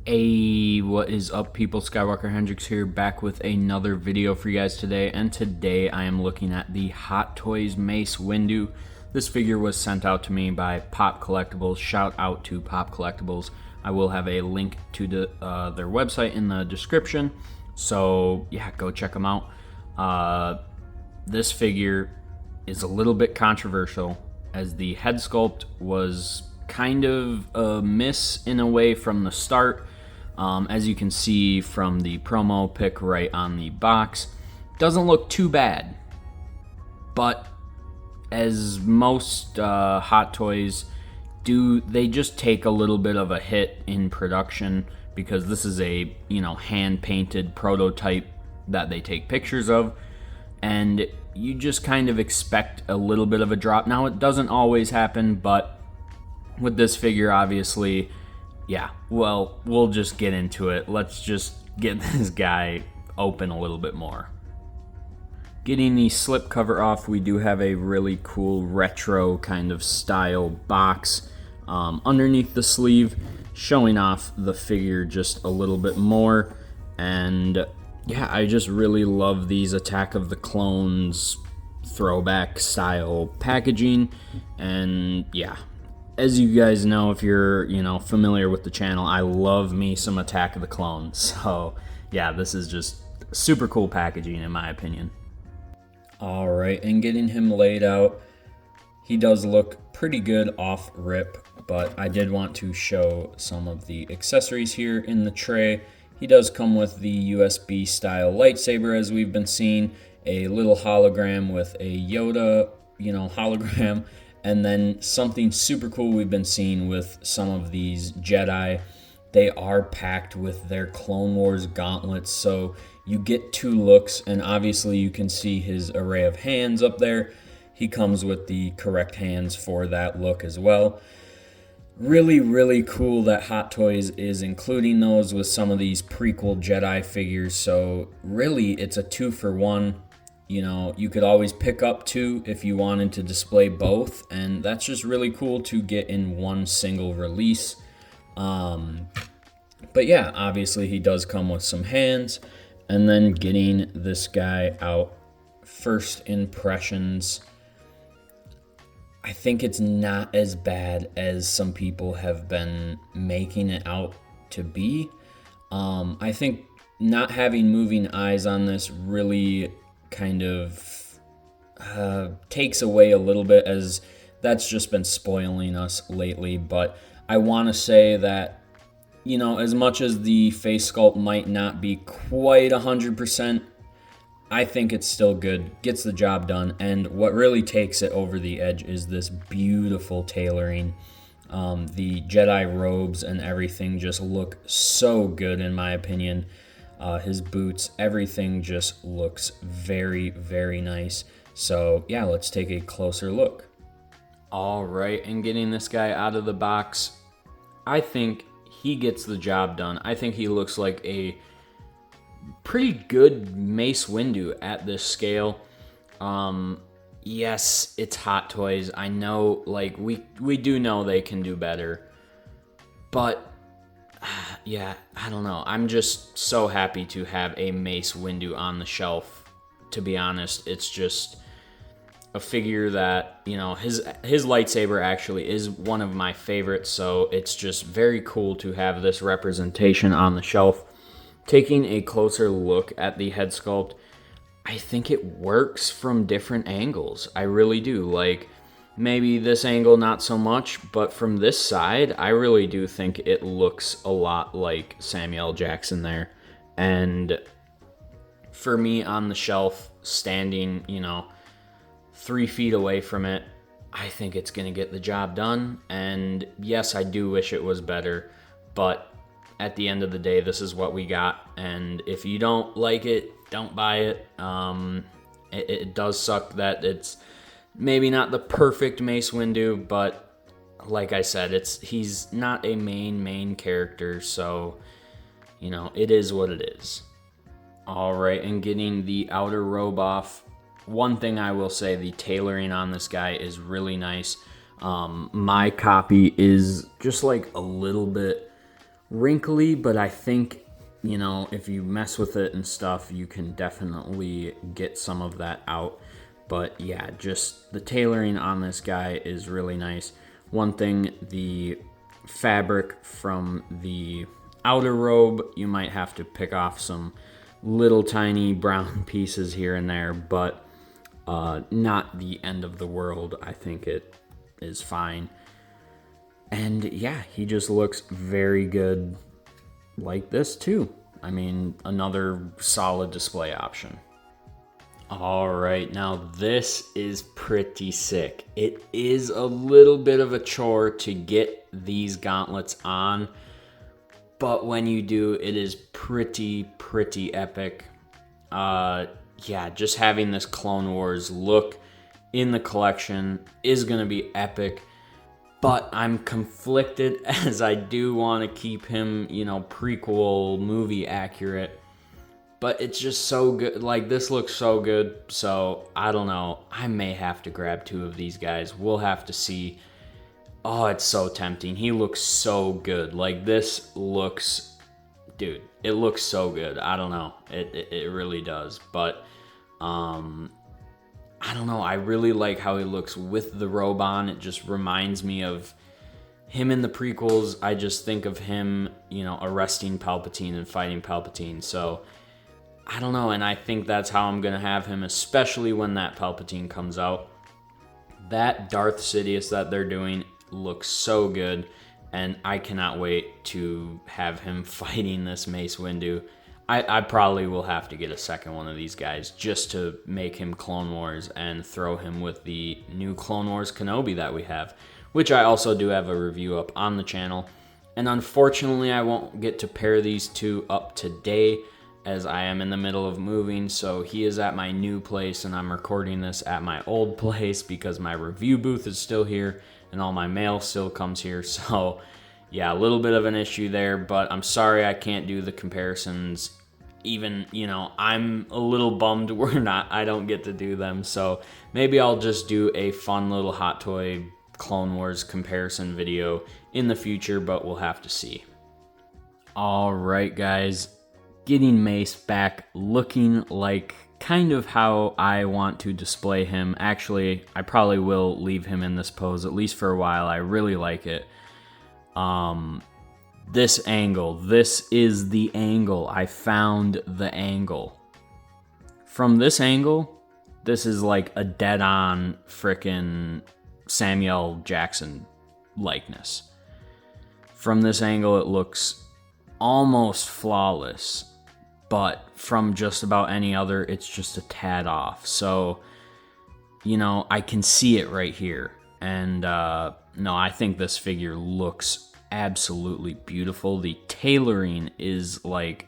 Hey, what is up, people? Skywalker Hendrix here, back with another video for you guys today. And today I am looking at the Hot Toys Mace Windu. This figure was sent out to me by Pop Collectibles. Shout out to Pop Collectibles. I will have a link to their website in the description. So yeah, go check them out. This figure is a little bit controversial, as the head sculpt was kind of a miss in a way from the start. As you can see from the promo pic right on the box, doesn't look too bad. But as most Hot Toys do, they just take a little bit of a hit in production, because this is a hand-painted prototype that they take pictures of, and you just kind of expect a little bit of a drop. Now, it doesn't always happen, but with this figure, obviously, yeah, well, we'll just get into it. Let's just get this guy open a little bit more. Getting the slip cover off, we do have a really cool retro kind of style box underneath the sleeve, showing off the figure just a little bit more. And yeah, I just really love these Attack of the Clones throwback style packaging. And yeah, as you guys know, if you're familiar with the channel, I love me some Attack of the Clones. So yeah, this is just super cool packaging in my opinion. All right, and getting him laid out, he does look pretty good off rip, but I did want to show some of the accessories here in the tray. He does come with the USB style lightsaber, as we've been seeing, a little hologram with a Yoda, hologram, and then something super cool we've been seeing with some of these Jedi. They are packed with their Clone Wars gauntlets, so you get two looks, and obviously you can see his array of hands up there. He comes with the correct hands for that look as well. Really, really cool that Hot Toys is including those with some of these prequel Jedi figures, so really it's a 2-for-1. You could always pick up two if you wanted to display both, and that's just really cool to get in one single release. But yeah, obviously he does come with some hands. And then getting this guy out, first impressions, I think it's not as bad as some people have been making it out to be. I think not having moving eyes on this really kind of takes away a little bit, as that's just been spoiling us lately. But I want to say that, as much as the face sculpt might not be quite 100%, I think it's still good, gets the job done. And what really takes it over the edge is this beautiful tailoring. The Jedi robes and everything just look so good in my opinion. His boots, everything just looks very, very nice. So yeah, let's take a closer look. All right, and getting this guy out of the box, I think he gets the job done. I think he looks like a pretty good Mace Windu at this scale. Yes, it's Hot Toys. I know, we do know they can do better. But yeah, I don't know. I'm just so happy to have a Mace Windu on the shelf. To be honest, it's just a figure that, his lightsaber actually is one of my favorites, so it's just very cool to have this representation on the shelf. Taking a closer look at the head sculpt, I think it works from different angles. I really do. Maybe this angle not so much, but from this side, I really do think it looks a lot like Samuel L. Jackson there. And for me on the shelf, standing, 3 feet away from it, I think it's going to get the job done. And yes, I do wish it was better, but at the end of the day, this is what we got. And if you don't like it, don't buy it. It does suck that it's maybe not the perfect Mace Windu, but like I said, he's not a main character, so it is what it is. All right, and getting the outer robe off, one thing I will say, the tailoring on this guy is really nice. My copy is just a little bit wrinkly, but I think, you know, if you mess with it and stuff, you can definitely get some of that out. But yeah, just the tailoring on this guy is really nice. One thing, the fabric from the outer robe, you might have to pick off some little tiny brown pieces here and there, but not the end of the world. I think it is fine. And yeah, he just looks very good like this too. I mean, another solid display option. All right, now this is pretty sick. It is a little bit of a chore to get these gauntlets on, but when you do, it is pretty epic. Yeah, just having this Clone Wars look in the collection is gonna be epic. But I'm conflicted, as I do want to keep him, you know, prequel movie accurate. But it's just so good. Like, this looks so good. So, I don't know. I may have to grab 2 of these guys. We'll have to see. Oh, it's so tempting. He looks so good. Like, this looks... Dude, it looks so good. I don't know. It really does. But, I don't know, I really like how he looks with the robe on. It just reminds me of him in the prequels. I just think of him, you know, arresting Palpatine and fighting Palpatine. So, I don't know, and I think that's how I'm going to have him, especially when that Palpatine comes out. That Darth Sidious that they're doing looks so good, and I cannot wait to have him fighting this Mace Windu. I probably will have to get a second one of these guys just to make him Clone Wars and throw him with the new Clone Wars Kenobi that we have, which I also do have a review up on the channel. And unfortunately, I won't get to pair these 2 up today as I am in the middle of moving. So he is at my new place and I'm recording this at my old place because my review booth is still here and all my mail still comes here. So yeah, a little bit of an issue there, but I'm sorry I can't do the comparisons. Even, you know, I'm a little bummed I don't get to do them. So maybe I'll just do a fun little Hot Toy Clone Wars comparison video in the future, but we'll have to see. All right, guys, getting Mace back looking like kind of how I want to display him. Actually, I probably will leave him in this pose, at least for a while. I really like it. This angle, this is the angle. I found the angle. From this angle, this is like a dead-on frickin' Samuel Jackson likeness. From this angle, it looks almost flawless, but from just about any other, it's just a tad off. So, you know, I can see it right here. And, no, I think this figure looks absolutely beautiful. The tailoring is like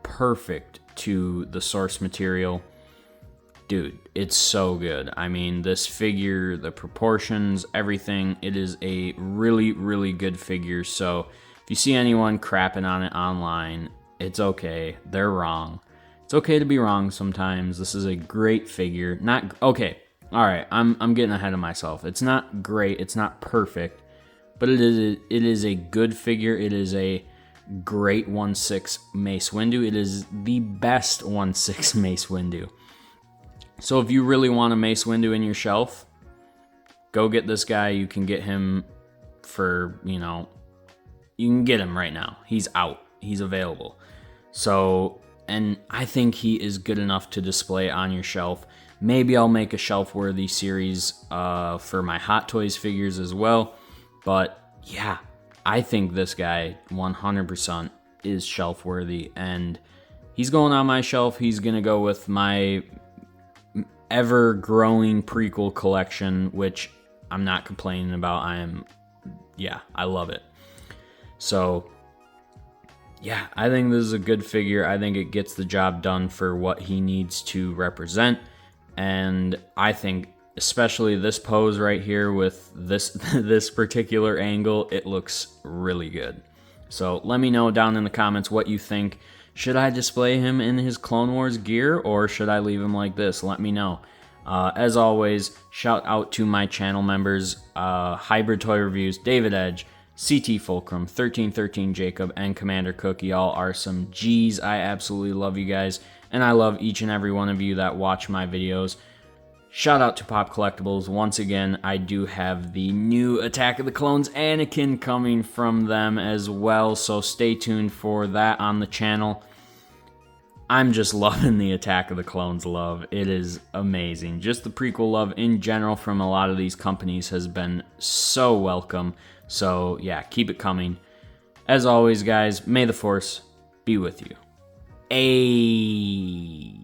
perfect to the source material. Dude, it's so good. I mean, this figure, the proportions, everything, it is a really good figure. So if you see anyone crapping on it online, it's okay. They're wrong. It's okay to be wrong sometimes. This is a great figure. Not okay. All right, I'm getting ahead of myself. It's not great. It's not perfect. But it is a good figure. It is a great 1/6 Mace Windu. It is the best 1/6 Mace Windu. So if you really want a Mace Windu in your shelf, go get this guy. You can get him for, you know, you can get him right now. He's out. He's available. So, and I think he is good enough to display on your shelf. Maybe I'll make a shelf-worthy series for my Hot Toys figures as well. But yeah, I think this guy 100% is shelf worthy, and he's going on my shelf. He's going to go with my ever-growing prequel collection, which I'm not complaining about. I love it. So yeah, I think this is a good figure. I think it gets the job done for what he needs to represent, and I think especially this pose right here with this particular angle, it looks really good. So let me know down in the comments what you think. Should I display him in his Clone Wars gear, or should I leave him like this? Let me know. As always, shout out to my channel members, Hybrid Toy Reviews, David Edge, CT Fulcrum, 1313 Jacob, and Commander Cook. Y'all are some G's. I absolutely love you guys, and I love each and every one of you that watch my videos. Shout out to Pop Collectibles. Once again, I do have the new Attack of the Clones Anakin coming from them as well, so stay tuned for that on the channel. I'm just loving the Attack of the Clones love. It is amazing. Just the prequel love in general from a lot of these companies has been so welcome. So yeah, keep it coming. As always, guys, may the Force be with you. Ayy.